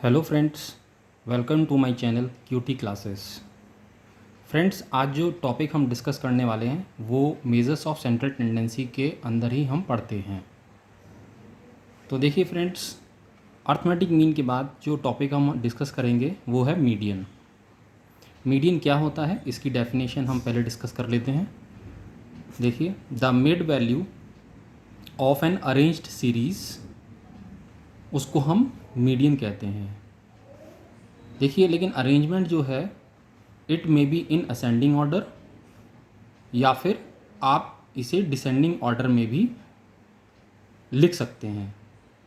Hello friends, welcome to my channel QT classes. Friends, आज जो topic हम discuss करने वाले हैं वो मेजर्स ऑफ सेंट्रल टेंडेंसी के अंदर ही हम पढ़ते हैं। तो देखिए फ्रेंड्स, अर्थमेटिक मीन के बाद जो टॉपिक हम डिस्कस करेंगे वो है मीडियन। मीडियन क्या होता है, इसकी डेफिनेशन हम पहले डिस्कस कर लेते हैं। देखिए, the mid value of an arranged series, उसको हम मीडियन कहते हैं। देखिए, लेकिन अरेंजमेंट जो है it may be in ascending order या फिर आप इसे डिसेंडिंग ऑर्डर में भी लिख सकते हैं,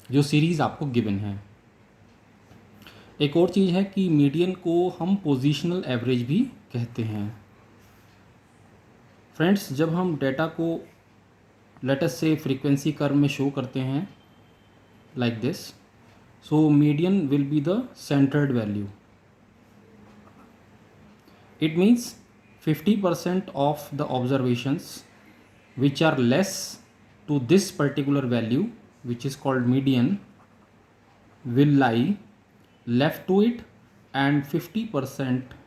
जो सीरीज़ आपको गिवन है। एक और चीज़ है कि मीडियन को हम पोजीशनल एवरेज भी कहते हैं। फ्रेंड्स, जब हम डेटा को लेट अस से फ्रीक्वेंसी कर्व में शो करते हैं like this, so median will be the centred value. It means 50% of the observations which are less to this particular value, which is called median, will lie left to it, and 50%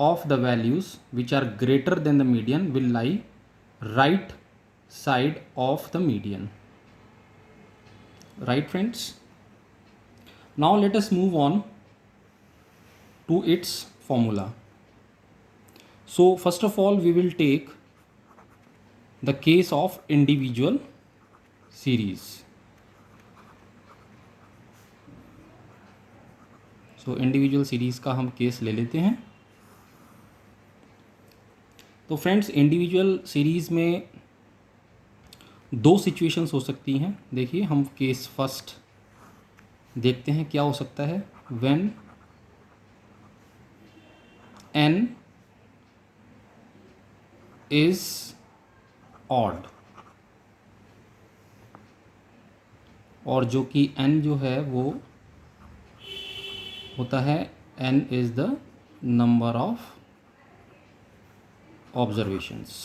of the values which are greater than the median will lie right side of the median. Right, friends? Now let us move on to its formula. So first of all, we will take the case of individual series. So individual series का हम case ले लेते हैं। तो friends, individual series में दो situations हो सकती हैं। देखिए, हम केस फर्स्ट देखते हैं क्या हो सकता है। व्हेन n इज ऑड, और जो कि n जो है वो होता है n is the number of observations.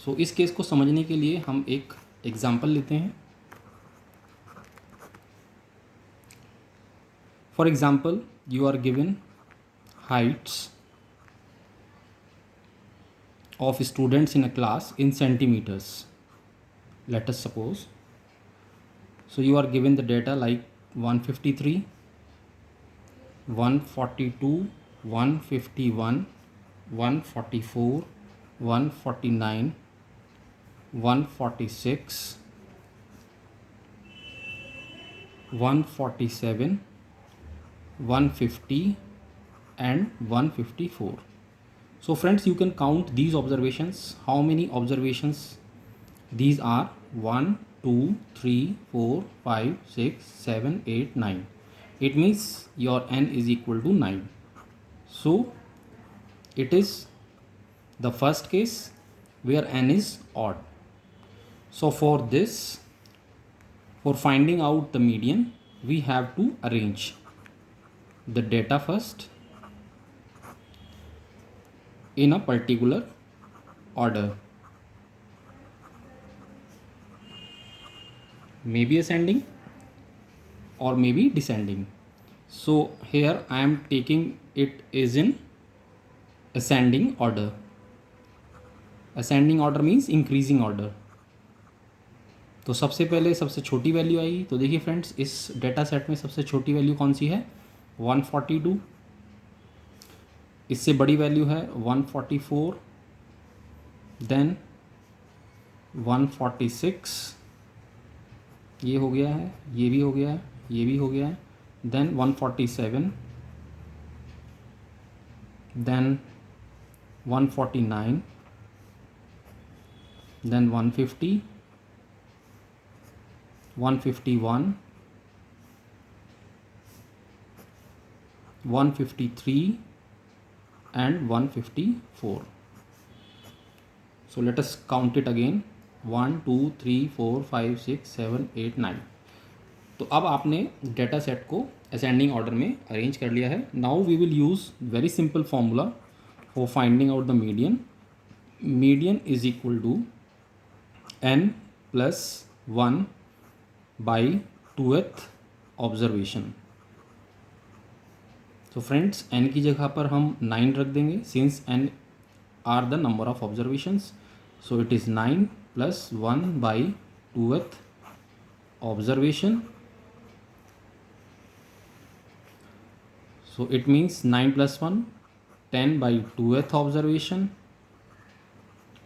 So इस केस को समझने के लिए हम एक एग्जांपल लेते हैं। For example, you are given heights of students in a class in centimeters, let us suppose. So you are given the data like 153, 142, 151, 144, 149, 146, 147, 150 and 154. So friends, you can count these observations. How many observations these are? 1 2 3 4 5 6 7 8 9. It means your n is equal to 9. So it is the first case where n is odd. So for this, for finding out the median, we have to arrange the data first in a particular order, maybe ascending or maybe descending. So here I am taking it is in ascending order. Ascending order means increasing order. तो सबसे पहले सबसे छोटी value आई। तो देखिए friends, इस data set में सबसे छोटी वैल्यू कौन सी है? 142। इससे बड़ी वैल्यू है 144, देन 146, ये हो गया है, ये भी हो गया है, ये भी हो गया है, then 147, then 149, then 150, 151, 153 and 154. So let us count it again. 1 2 3 4 5 6 7 8 9. तो अब आपने डेटा सेट को असेंडिंग ऑर्डर में अरेंज कर लिया है। Now we will use very simple formula for finding out the median. Median is equal to n plus 1 by 2th observation. तो friends n की जगह पर हम 9 रख देंगे since n are the number of observations. So it is 9 plus 1 by 2th observation. So it means 9 plus 1 10 by 2th observation.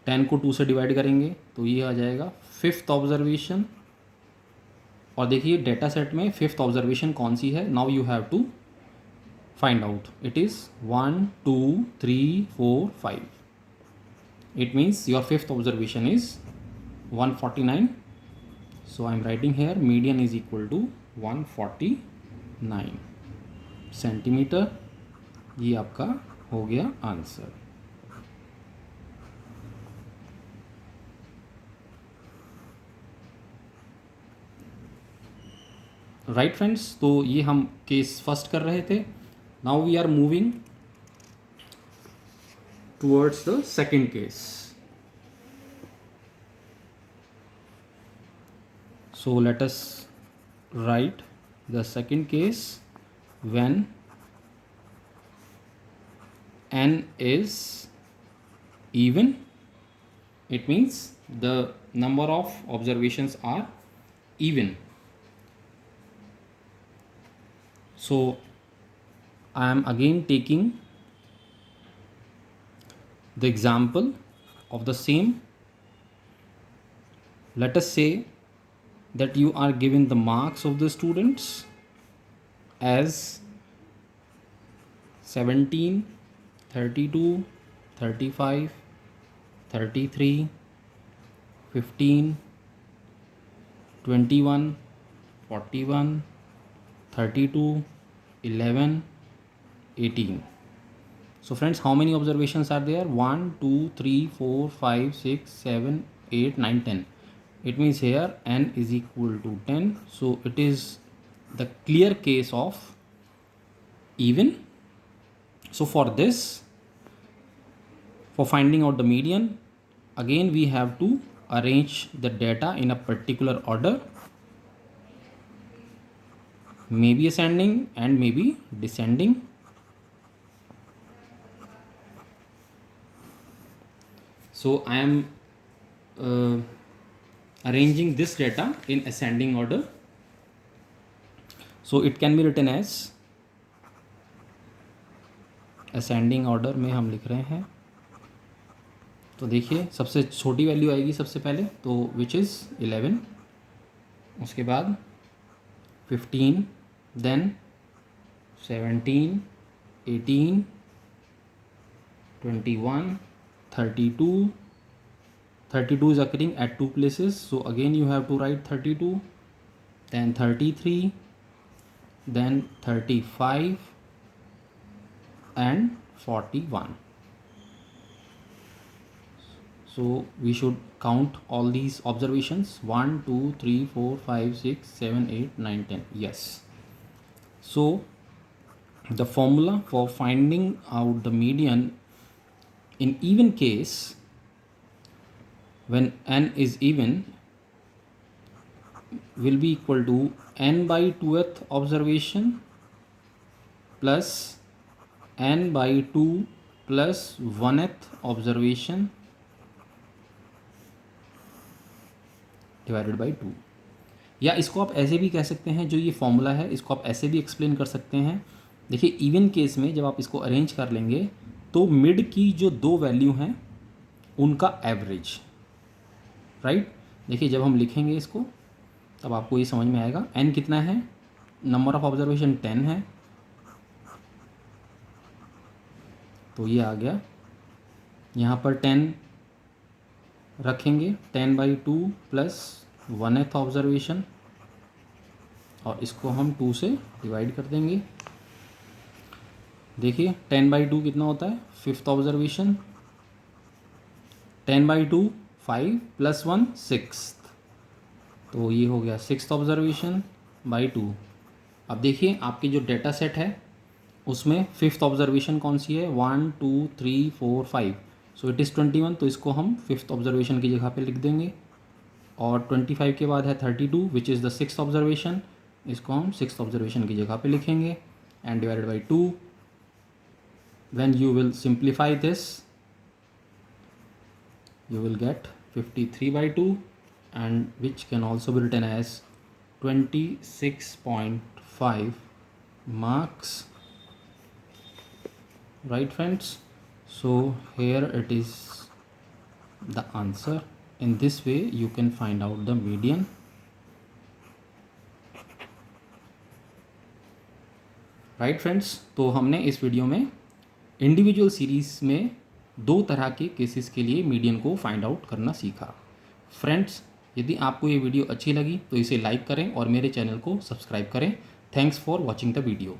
10 को 2 से divide करेंगे तो ये आ जाएगा 5th ऑब्जर्वेशन। और देखिए डेटा सेट में 5th ऑब्जर्वेशन कौन सी है, now you have to find out. It is 1 2 3 4 5। It means your 5th observation is 149। So I am writing here median is equal to 149 centimetre. ये आपका हो गया आंसर। राइट फ्रेंड्स, तो ये हम केस फर्स्ट कर रहे थे। Now we are moving towards the second case. So let us write the second case when n is even. It means the number of observations are even. So I am again taking the example of the same. Let us say that you are given the marks of the students as 17, 32, 35, 33, 15, 21, 41, 32, 11, 18. So friends, how many observations are there? 1 2 3 4 5 6 7 8 9 10. It means here n is equal to 10. So it is the clear case of even. So for this, for finding out the median, again we have to arrange the data in a particular order, maybe ascending and maybe descending. So I am arranging this data in ascending order. So it can be written as ascending order में हम लिख रहे हैं। तो देखिए सबसे छोटी value आएगी सबसे पहले, तो विच इज़ 11, उसके बाद 15, then 17, 18, 21, 32. 32 is occurring at 2 places, so again you have to write 32, then 33, then 35 and 41. So we should count all these observations 1 2 3 4 5 6 7 8 9 10. Yes. So the formula for finding out the median in even case, when n is even, will be equal to n by 2th observation plus n by 2 plus 1th observation divided by 2। या इसको आप ऐसे भी कह सकते हैं, जो ये फॉर्मूला है इसको आप ऐसे भी एक्सप्लेन कर सकते हैं। देखिए इवन केस में जब आप इसको अरेंज कर लेंगे तो मिड की जो दो वैल्यू हैं उनका एवरेज, राइट। देखिए जब हम लिखेंगे इसको तब आपको ये समझ में आएगा। n कितना है, नंबर ऑफ ऑब्जर्वेशन 10 है, तो ये आ गया। यहाँ पर 10 रखेंगे, 10 बाई 2 प्लस 1th ऑब्जर्वेशन, और इसको हम 2 से डिवाइड कर देंगे। देखिए 10 बाई 2 कितना होता है, 5th ऑब्जर्वेशन। 10 बाई 2 5 प्लस 1 6, तो ये हो गया 6th ऑब्जर्वेशन बाई 2। अब देखिए आपके जो डेटा सेट है उसमें 5th ऑब्जर्वेशन कौन सी है, 1 2 3 4 5, सो इट इज़ 21। तो इसको हम 5th ऑब्जर्वेशन की जगह पे लिख देंगे, और 25 के बाद है 32 which is the sixth observation, इसको हम सिक्स्थ ऑब्जर्वेशन की जगह पे लिखेंगे and divided by 2. When you will simplify this, you will get 53/2, and which can also be written as 26.5 marks. Right friends? So here it is the answer. In this way you can find out the median. Right friends? तो हमने इस video में individual series में 2 तरह के cases के लिए median को फाइंड आउट करना सीखा. फ्रेंड्स, यदि आपको ये वीडियो अच्छी लगी तो इसे लाइक करें और मेरे चैनल को सब्सक्राइब करें. Thanks for watching the video.